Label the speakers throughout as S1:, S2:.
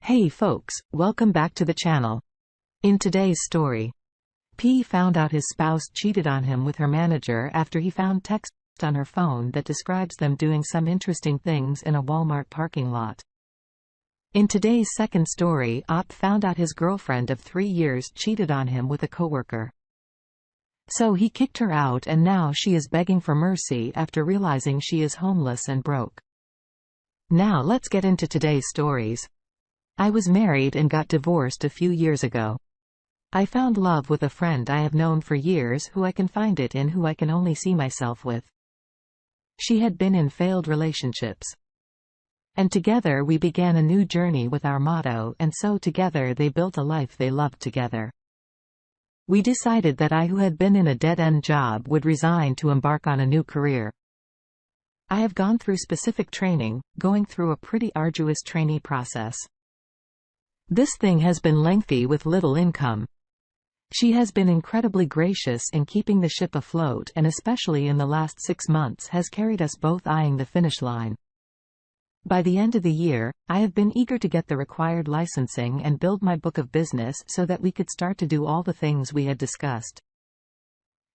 S1: Hey folks, welcome back to the channel. In today's story, P found out his spouse cheated on him with her manager after he found text on her phone that describes them doing some interesting things in a Walmart parking lot. In today's second story, Op found out his girlfriend of 3 years cheated on him with a coworker. So he kicked her out and now she is begging for mercy after realizing she is homeless and broke. Now let's get into today's stories. I was married and got divorced a few years ago. I found love with a friend I have known for years who I can find it in, who I can only see myself with. She had been in failed relationships. And together we began a new journey with our motto, and so together they built a life they loved together. We decided that I, who had been in a dead-end job, would resign to embark on a new career. I have gone through specific training, going through a pretty arduous trainee process. This thing has been lengthy with little income. She has been incredibly gracious in keeping the ship afloat, and especially in the last 6 months has carried us both eyeing the finish line. By the end of the year, I have been eager to get the required licensing and build my book of business so that we could start to do all the things we had discussed.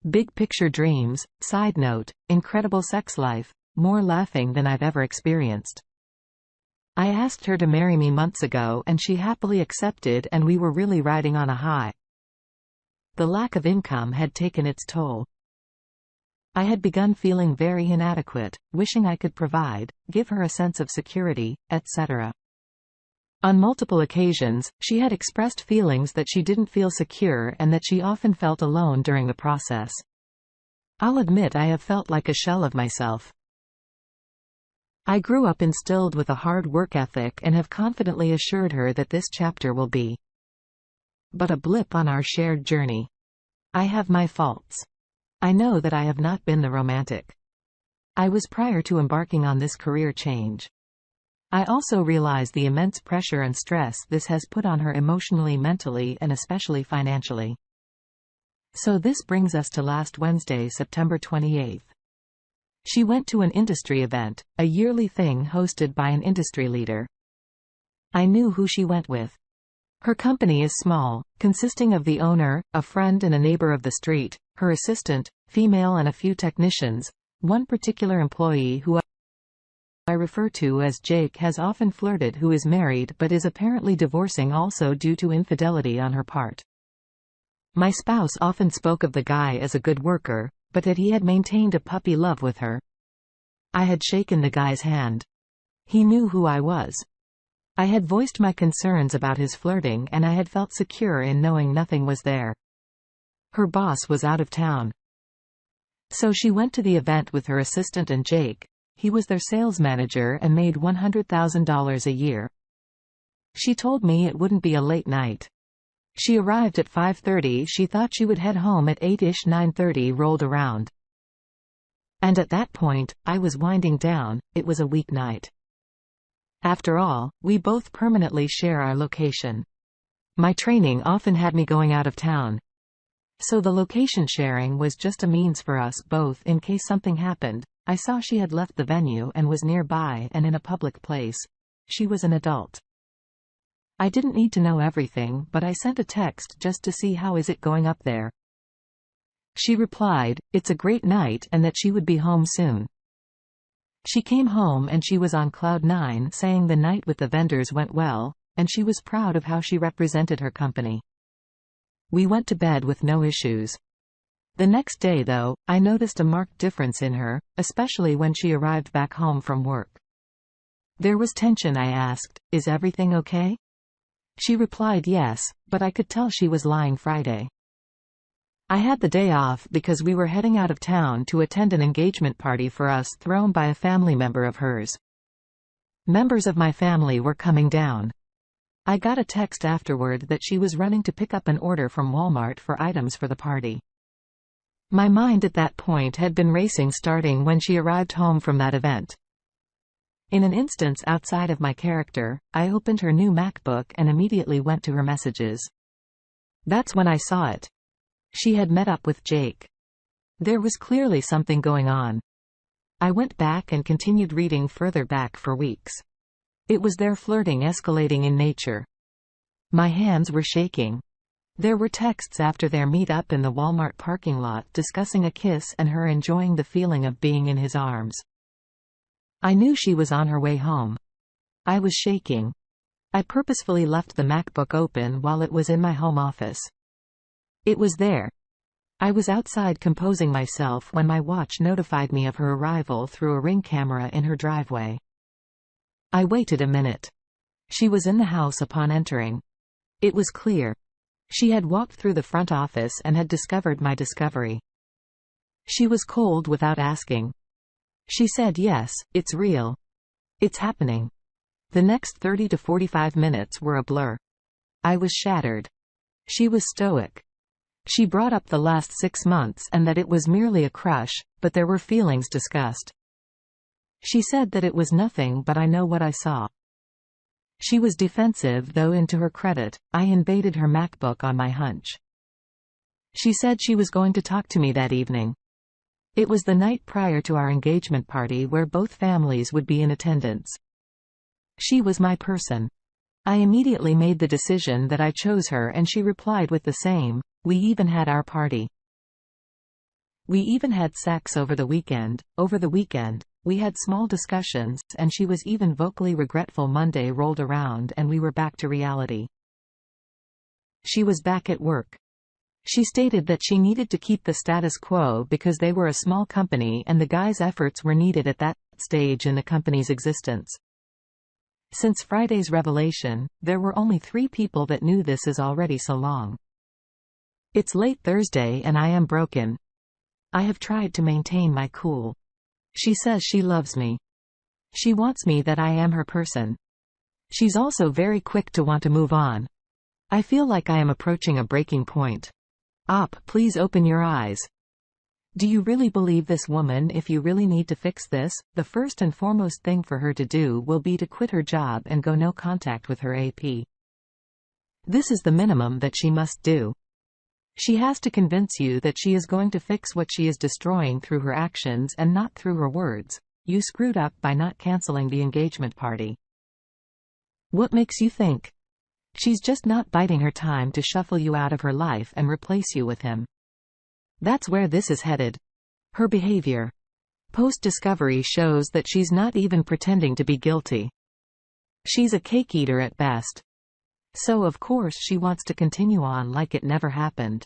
S1: Big picture dreams. Side note, incredible sex life, more laughing than I've ever experienced. I asked her to marry me months ago and she happily accepted, and we were really riding on a high. The lack of income had taken its toll. I had begun feeling very inadequate, wishing I could provide, give her a sense of security, etc. On multiple occasions, she had expressed feelings that she didn't feel secure and that she often felt alone during the process. I'll admit I have felt like a shell of myself. I grew up instilled with a hard work ethic and have confidently assured her that this chapter will be but a blip on our shared journey. I have my faults. I know that I have not been the romantic I was prior to embarking on this career change. I also realize the immense pressure and stress this has put on her emotionally, mentally, and especially financially. So this brings us to last Wednesday, September 28th. She went to an industry event, a yearly thing hosted by an industry leader. I knew who she went with. Her company is small, consisting of the owner, a friend and a neighbor of the street, her assistant, female, and a few technicians. One particular employee who I refer to as Jake has often flirted, who is married but is apparently divorcing also due to infidelity on her part. My spouse often spoke of the guy as a good worker, but that he had maintained a puppy love with her. I had shaken the guy's hand. He knew who I was. I had voiced my concerns about his flirting and I had felt secure in knowing nothing was there. Her boss was out of town. So she went to the event with her assistant and Jake. He was their sales manager and made $100,000 a year. She told me it wouldn't be a late night. She arrived at 5:30. She thought she would head home at 8-ish. 9:30 rolled around. And at that point, I was winding down. It was a weeknight. After all, we both permanently share our location. My training often had me going out of town. So the location sharing was just a means for us both in case something happened. I saw she had left the venue and was nearby and in a public place. She was an adult. I didn't need to know everything, but I sent a text just to see how is it going up there. She replied, it's a great night and that she would be home soon. She came home and she was on cloud 9, saying the night with the vendors went well, and she was proud of how she represented her company. We went to bed with no issues. The next day though, I noticed a marked difference in her, especially when she arrived back home from work. There was tension. I asked, is everything okay? She replied yes, but I could tell she was lying. Friday. I had the day off because we were heading out of town to attend an engagement party for us thrown by a family member of hers. Members of my family were coming down. I got a text afterward that she was running to pick up an order from Walmart for items for the party. My mind at that point had been racing starting when she arrived home from that event. In an instance outside of my character, I opened her new MacBook and immediately went to her messages. That's when I saw it. She had met up with Jake. There was clearly something going on. I went back and continued reading further back for weeks. It was their flirting escalating in nature. My hands were shaking. There were texts after their meet-up in the Walmart parking lot discussing a kiss and her enjoying the feeling of being in his arms. I knew she was on her way home. I was shaking. I purposefully left the MacBook open while it was in my home office. It was there. I was outside composing myself when my watch notified me of her arrival through a Ring camera in her driveway. I waited a minute. She was in the house upon entering. It was clear. She had walked through the front office and had discovered my discovery. She was cold without asking. She said, "Yes, it's real. It's happening." The next 30 to 45 minutes were a blur. I was shattered. She was stoic. She brought up the last 6 months and that it was merely a crush, but there were feelings discussed. She said that it was nothing, but I know what I saw. She was defensive, though into her credit, I invaded her MacBook on my hunch. She said she was going to talk to me that evening. It was the night prior to our engagement party where both families would be in attendance. She was my person. I immediately made the decision that I chose her and she replied with the same. We even had our party. We even had sex over the weekend. We had small discussions, and she was even vocally regretful. Monday rolled around and we were back to reality. She was back at work. She stated that she needed to keep the status quo because they were a small company and the guy's efforts were needed at that stage in the company's existence. Since Friday's revelation, there were only 3 people that knew this is already so long. It's late Thursday and I am broken. I have tried to maintain my cool. She says she loves me. She wants me, that I am her person. She's also very quick to want to move on. I feel like I am approaching a breaking point. Please open your eyes. Do you really believe this woman? If you really need to fix this, the first and foremost thing for her to do will be to quit her job and go no contact with her AP. This is the minimum that she must do. She has to convince you that she is going to fix what she is destroying through her actions and not through her words. You screwed up by not canceling the engagement party. What makes you think? She's just not biding her time to shuffle you out of her life and replace you with him. That's where this is headed. Her behavior post-discovery shows that she's not even pretending to be guilty. She's a cake eater at best. So of course she wants to continue on like it never happened.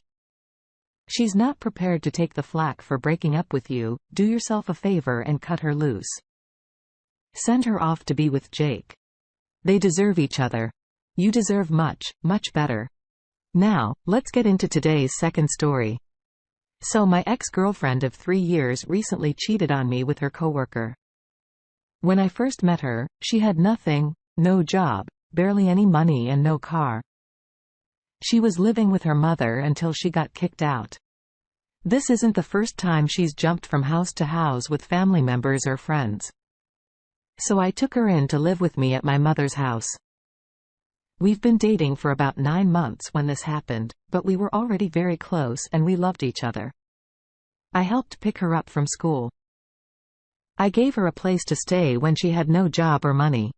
S1: She's not prepared to take the flak for breaking up with you. Do yourself a favor and cut her loose. Send her off to be with Jake. They deserve each other. You deserve much, much better. Now, let's get into today's second story. So my ex-girlfriend of 3 years recently cheated on me with her coworker. When I first met her, she had nothing, no job, barely any money and no car. She was living with her mother until she got kicked out. This isn't the first time she's jumped from house to house with family members or friends. So I took her in to live with me at my mother's house. We've been dating for about 9 months when this happened, but we were already very close and we loved each other. I helped pick her up from school. I gave her a place to stay when she had no job or money.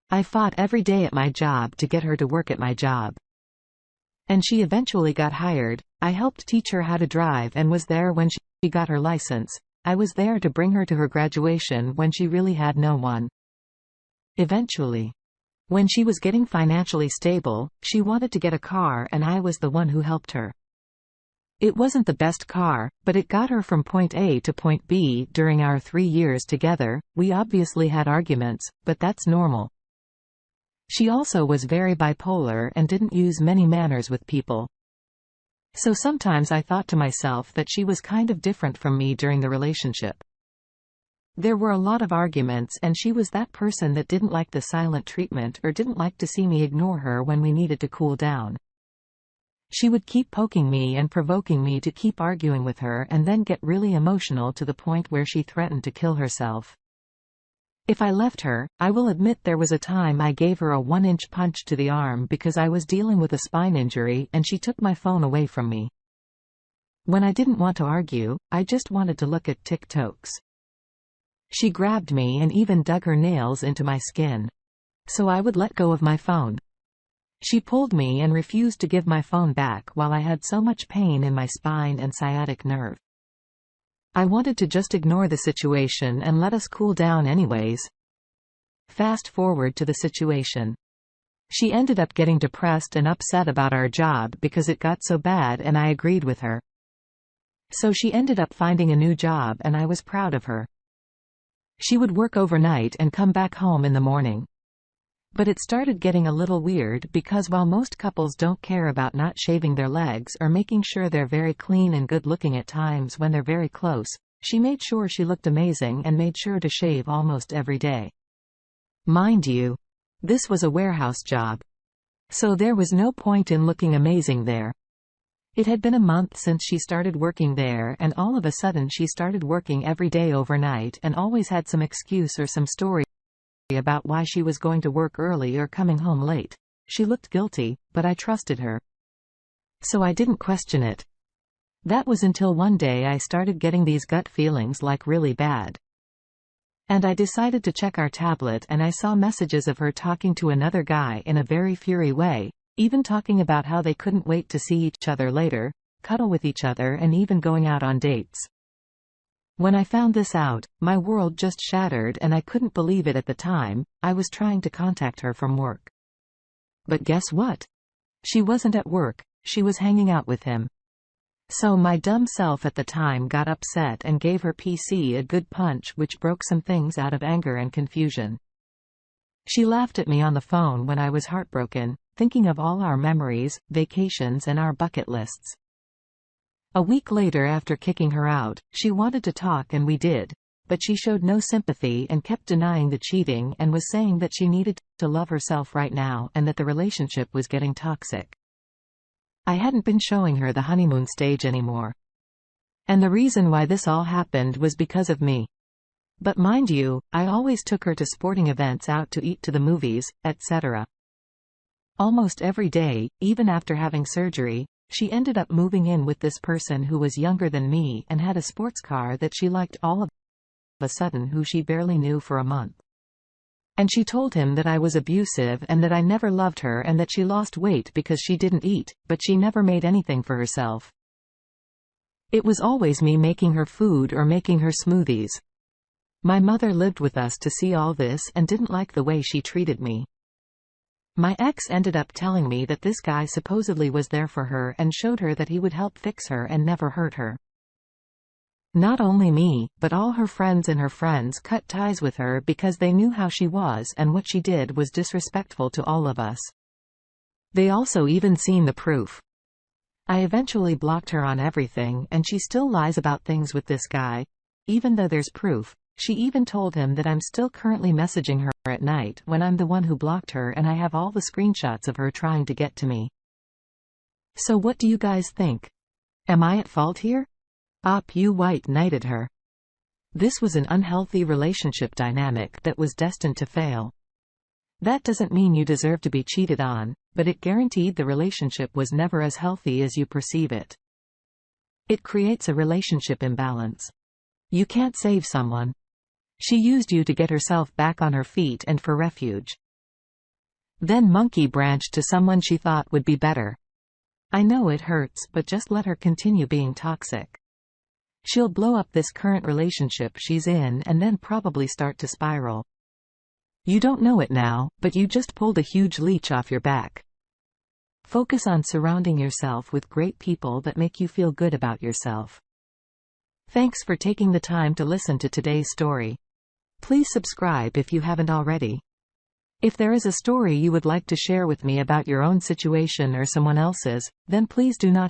S1: I fought every day at my job to get her to work at my job. And she eventually got hired. I helped teach her how to drive and was there when she got her license. I was there to bring her to her graduation when she really had no one. Eventually, when she was getting financially stable, she wanted to get a car and I was the one who helped her. It wasn't the best car, but it got her from point A to point B. During our 3 years together, we obviously had arguments, but that's normal. She also was very bipolar and didn't use many manners with people. So sometimes I thought to myself that she was kind of different from me during the relationship. There were a lot of arguments and she was that person that didn't like the silent treatment or didn't like to see me ignore her when we needed to cool down. She would keep poking me and provoking me to keep arguing with her and then get really emotional to the point where she threatened to kill herself. If I left her, I will admit there was a time I gave her a 1-inch punch to the arm because I was dealing with a spine injury and she took my phone away from me. When I didn't want to argue, I just wanted to look at TikToks. She grabbed me and even dug her nails into my skin, so I would let go of my phone. She pulled me and refused to give my phone back while I had so much pain in my spine and sciatic nerve. I wanted to just ignore the situation and let us cool down anyways. Fast forward to the situation. She ended up getting depressed and upset about our job because it got so bad, and I agreed with her. So she ended up finding a new job, and I was proud of her. She would work overnight and come back home in the morning. But it started getting a little weird because while most couples don't care about not shaving their legs or making sure they're very clean and good looking at times when they're very close, she made sure she looked amazing and made sure to shave almost every day. Mind you, this was a warehouse job, so there was no point in looking amazing there. It had been a month since she started working there, and all of a sudden she started working every day overnight and always had some excuse or some story about why she was going to work early or coming home late. She looked guilty, but I trusted her, so I didn't question it. That was until one day I started getting these gut feelings, like really bad. And I decided to check our tablet, and I saw messages of her talking to another guy in a very fury way, even talking about how they couldn't wait to see each other later, cuddle with each other, and even going out on dates. When I found this out, my world just shattered, and I couldn't believe it at the time. I was trying to contact her from work. But guess what? She wasn't at work, she was hanging out with him. So my dumb self at the time got upset and gave her PC a good punch, which broke some things out of anger and confusion. She laughed at me on the phone when I was heartbroken, thinking of all our memories, vacations, and our bucket lists. A week later, after kicking her out, she wanted to talk, and we did, but she showed no sympathy and kept denying the cheating and was saying that she needed to love herself right now and that the relationship was getting toxic. I hadn't been showing her the honeymoon stage anymore. And the reason why this all happened was because of me. But mind you, I always took her to sporting events, out to eat, to the movies, etc. Almost every day, even after having surgery. She ended up moving in with this person who was younger than me and had a sports car that she liked, all of a sudden, who she barely knew for a month. And she told him that I was abusive and that I never loved her and that she lost weight because she didn't eat, but she never made anything for herself. It was always me making her food or making her smoothies. My mother lived with us to see all this and didn't like the way she treated me. My ex ended up telling me that this guy supposedly was there for her and showed her that he would help fix her and never hurt her. Not only me, but all her friends and her friends cut ties with her because they knew how she was, and what she did was disrespectful to all of us. They also even seen the proof. I eventually blocked her on everything, and she still lies about things with this guy, even though there's proof. She even told him that I'm still currently messaging her at night when I'm the one who blocked her, and I have all the screenshots of her trying to get to me. So what do you guys think? Am I at fault here? You white knighted her. This was an unhealthy relationship dynamic that was destined to fail. That doesn't mean you deserve to be cheated on, but it guaranteed the relationship was never as healthy as you perceive it. It creates a relationship imbalance. You can't save someone. She used you to get herself back on her feet and for refuge. Then monkey branched to someone she thought would be better. I know it hurts, but just let her continue being toxic. She'll blow up this current relationship she's in and then probably start to spiral. You don't know it now, but you just pulled a huge leech off your back. Focus on surrounding yourself with great people that make you feel good about yourself. Thanks for taking the time to listen to today's story. Please subscribe if you haven't already. If there is a story you would like to share with me about your own situation or someone else's, then please do not